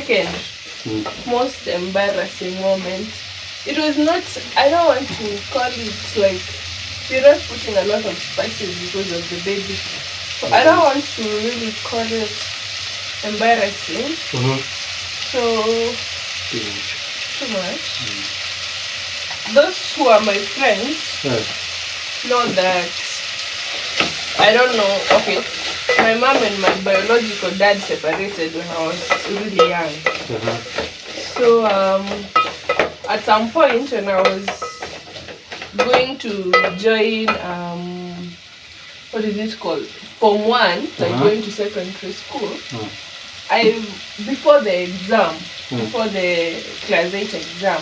second most embarrassing moment. It was not, I don't want to call it like, we're not putting a lot of spices because of the baby. So I don't want to really call it embarrassing. So, too much. Those who are my friends know that, I don't know, okay, my mom and my biological dad separated when I was really young. So at some point when I was going to join what is it called, Form 1, like going to secondary school, before the exam, before the class 8 exam,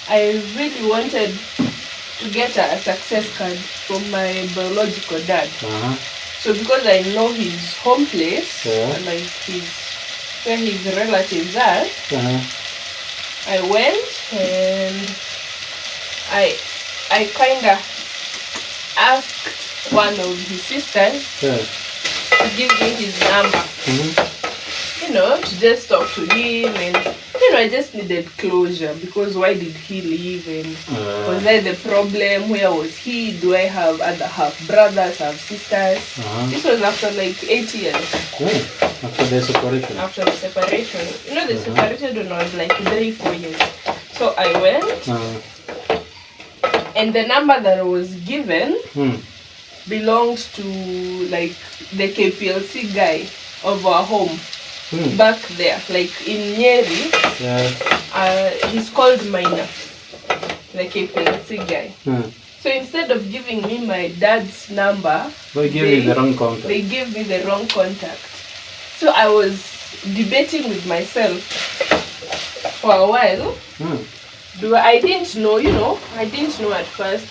I really wanted to get a success card from my biological dad. So because I know his home place, like where his relatives are, I went and I kind of asked one of his sisters to give me his number, you know, to just talk to him, and you know, I just needed closure because why did he leave, and was I the problem? Where was he? Do I have other half brothers, half sisters? This was after like 8 years. After the separation. After the separation, you know, they separated when I was like 3-4 years. So I went, and the number that I was given belongs to like the KPLC guy of our home back there, like in Nyeri. He's called Minor, the KPLC guy. So instead of giving me my dad's number, they gave you the wrong contact. They gave me the wrong contact. So I was debating with myself for a while. I didn't know, you know, I didn't know at first.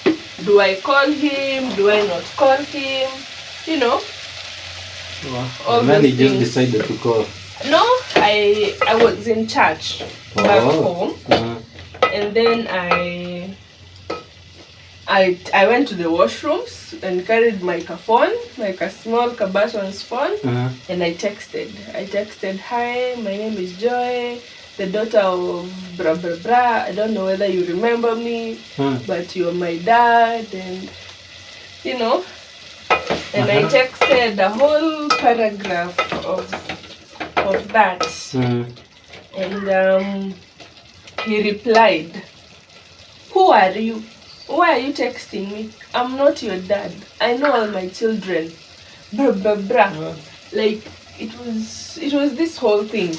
Do I call him? Do I not call him? You know. And then he just decided to call. No, I was in church back home, and then I went to the washrooms and carried my phone, like a small Kabason's phone, and I texted, hi, my name is Joy, the daughter of blah blah blah. I don't know whether you remember me, but you're my dad, and you know, and I texted a whole paragraph of that, and he replied, who are you? Why are you texting me? I'm not your dad. I know all my children. Blah blah blah. Like it was this whole thing.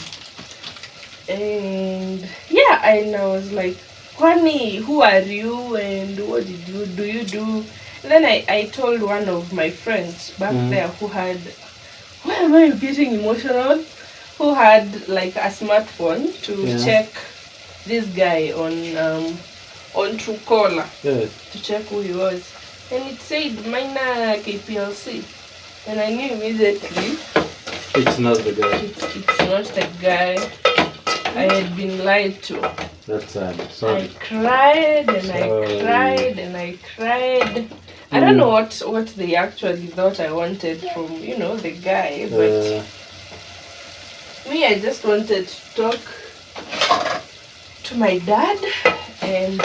And yeah, and I was like, Kwani, who are you and what do you do? And then I told one of my friends back there who had, why am I getting emotional? Who had like a smartphone to check this guy on Truecaller to check who he was, and it said Minor KPLC, and I knew immediately it's not the guy. It's not the guy. I had been lied to. That's sad. Sorry. I cried and I cried and I cried. I don't know what they actually thought I wanted from, you know, the guy, but me, I just wanted to talk to my dad, and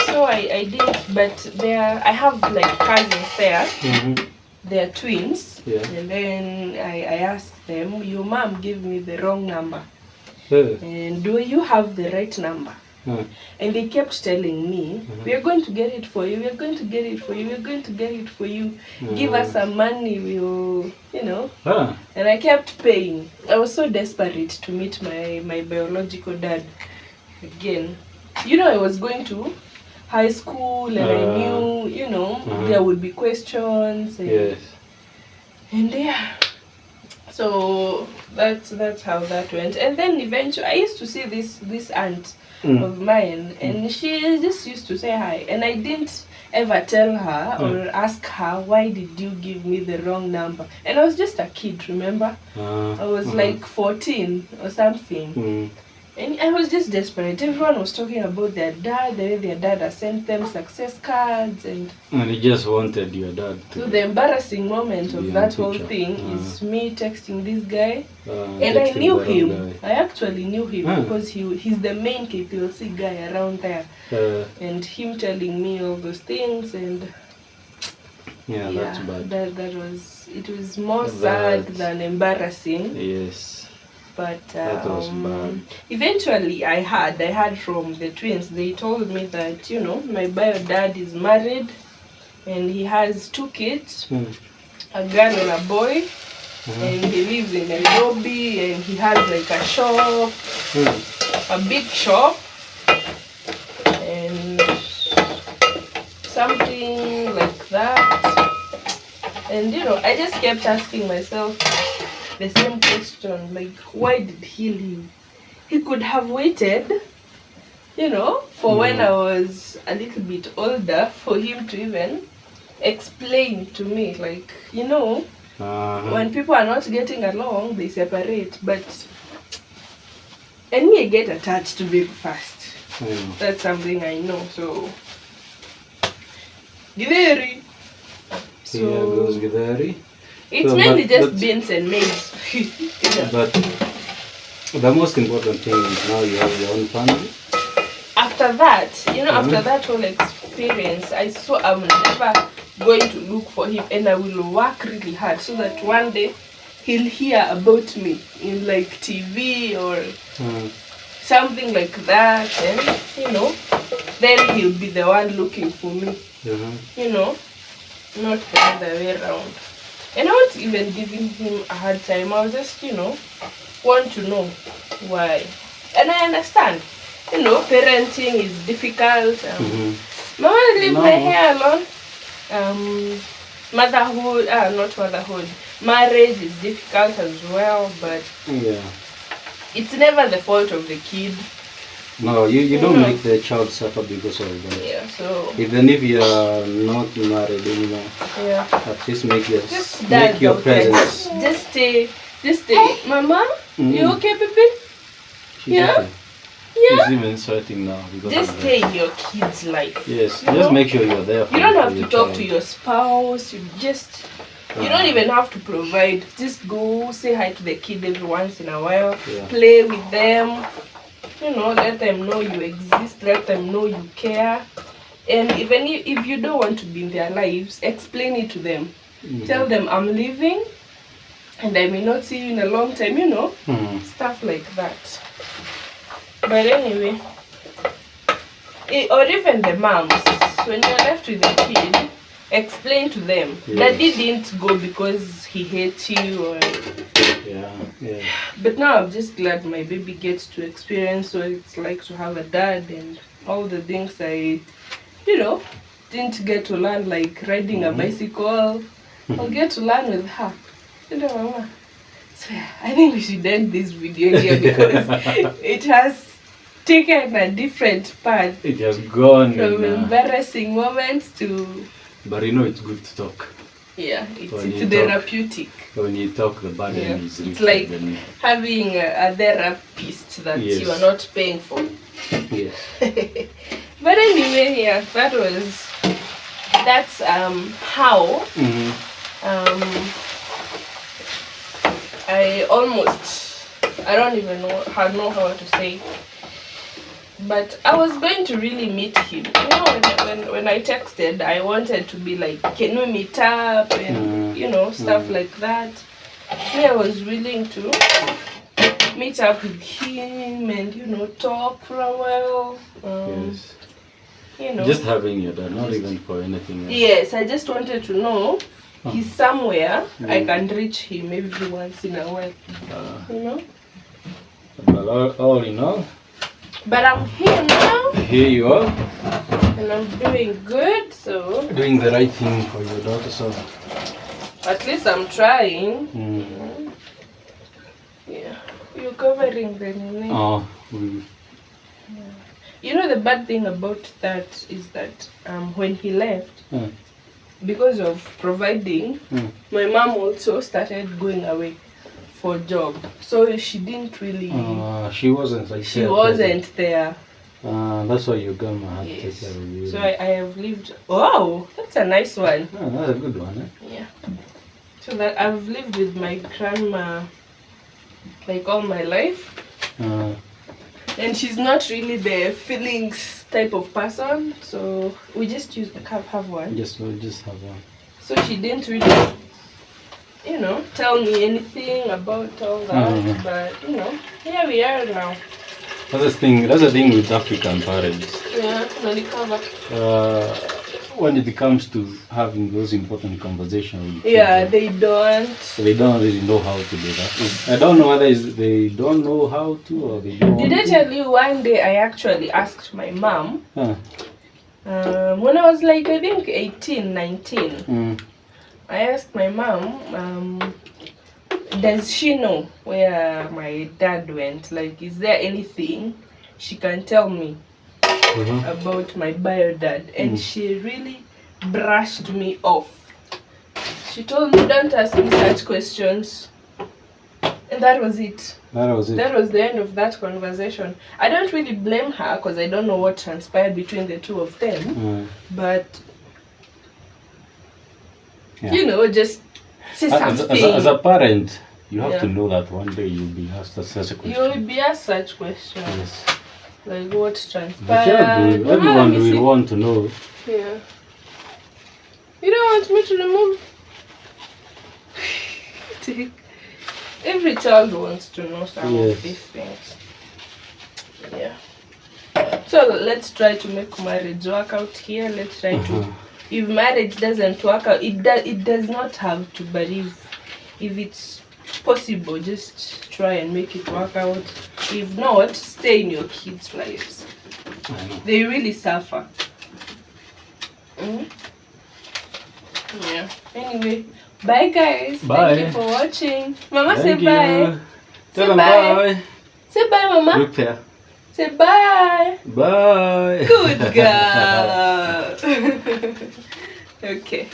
so I did. But I have like cousins there. They're twins, and then I asked them, your mom gave me the wrong number, and do you have the right number? And they kept telling me, we are going to get it for you, we are going to get it for you, we are going to get it for you, give us some money, we'll, you know. And I kept paying. I was so desperate to meet my biological dad again. You know, I was going to high school, and I knew, you know, there would be questions, and, and yeah. So that's how that went. And then eventually I used to see this aunt of mine, and she just used to say hi, and I didn't ever tell her or ask her, why did you give me the wrong number? And I was just a kid, remember? I was like 14 or something. And I was just desperate. Everyone was talking about their dad, the way their dad had sent them success cards, and he just wanted your dad to. So the embarrassing moment of that whole thing is me texting this guy, and I knew him. I actually knew him because he's the main KPLC guy around there, and him telling me all those things, and that's bad. That was more sad than embarrassing. Yes. But that was bad. Eventually I heard from the twins. They told me that, my bio dad is married and he has 2 kids, a girl and a boy, and he lives in Nairobi, and he has like a shop, a big shop, and something like that. And I just kept asking myself the same question, like, why did he leave? He could have waited, for when I was a little bit older, for him to even explain to me, like, when people are not getting along, they separate. But and me, I get attached very fast. That's something I know. So Githeri. So here goes Githeri. It's mainly just beans and maize. But the most important thing is now you have your own family. After that, after that whole experience, I saw I'm never going to look for him, and I will work really hard so that one day he'll hear about me in like TV or something like that, and then he'll be the one looking for me. Not the other way around. And I wasn't even giving him a hard time. I was just, want to know why. And I understand. Parenting is difficult. Mama, leave my hair alone. Motherhood, not motherhood. Marriage is difficult as well, but it's never the fault of the kid. No, you don't make the child suffer because of that. Yeah, so even if you are not married anymore, at least make your presence. Just stay. Mama, you okay, baby? Yeah. She's even sweating now. Just stay in your kid's life. Yes, just make sure you're there for you. You don't have to talk to your spouse. You don't even have to provide. Just go say hi to the kid every once in a while. Play with them. Let them know you exist. Let them know you care. And even if you don't want to be in their lives, explain it to them. Tell them I'm leaving and I may not see you in a long time, stuff like that. But anyway, or even the moms, when you're left with a kid, explain to them. Daddy didn't go because he hates you or... But now I'm just glad my baby gets to experience what it's like to have a dad, and all the things I, didn't get to learn, like riding a bicycle. I'll get to learn with her. Mama. So I think we should end this video here because it has taken a different path. It has gone from embarrassing moments to... But it's good to talk. Yeah, it's therapeutic. When you talk, the burden is it's like having a therapist that you are not paying for. Yes. But anyway, that's how I don't even know how to say, but I was going to really meet him. When I texted, I wanted to be like, can we meet up, and stuff like that. I was willing to meet up with him and talk for a while. Just having your dad, not even for anything else. Yes, I just wanted to know he's somewhere I can reach him every once in a while. But all in all, but I'm here now. Here you are. And I'm doing good, so... Doing the right thing for your daughter, so... At least I'm trying. Yeah. You're covering the name. Oh. The bad thing about that is that when he left, because of providing, my mom also started going away for job, so she didn't really. She wasn't like. She wasn't there. That's why your grandma had to take care of you. So I have lived. Wow, that's a nice one. Oh, that's a good one, eh? Yeah. So that I've lived with my grandma like all my life. And she's not really the feelings type of person, so we just have one. We'll just have one. So she didn't really, tell me anything about all that. But here we are now. That's the thing with African parents. Yeah, when it comes to having those important conversations with they don't really know how to do that. I don't know whether they don't know how to or they don't. Did I tell you one day I actually asked my mom when I was like, I think 18, 19. I asked my mom, does she know where my dad went? Like, is there anything she can tell me about my bio dad? And she really brushed me off. She told me, don't ask me such questions. And that was it. That was the end of that conversation. I don't really blame her because I don't know what transpired between the two of them. But, just say something. As a parent, you have to know that one day you'll be asked such a question. You will be asked such questions. Yes. Like what transpired. Everyone will want to know. Yeah. You don't want me to remove? Every child wants to know some of these things. Yeah. So let's try to make marriage work out here. Let's try to. If marriage doesn't work out, it does not have to. But if it's possible, just try and make it work out. If not, stay in your kids' lives. They really suffer. Yeah. Anyway, bye guys. Bye. Thank you for watching. Mama, Thank say bye. Tell them bye. Say bye, Mama. Look there. Say bye. Bye. Good girl. Okay.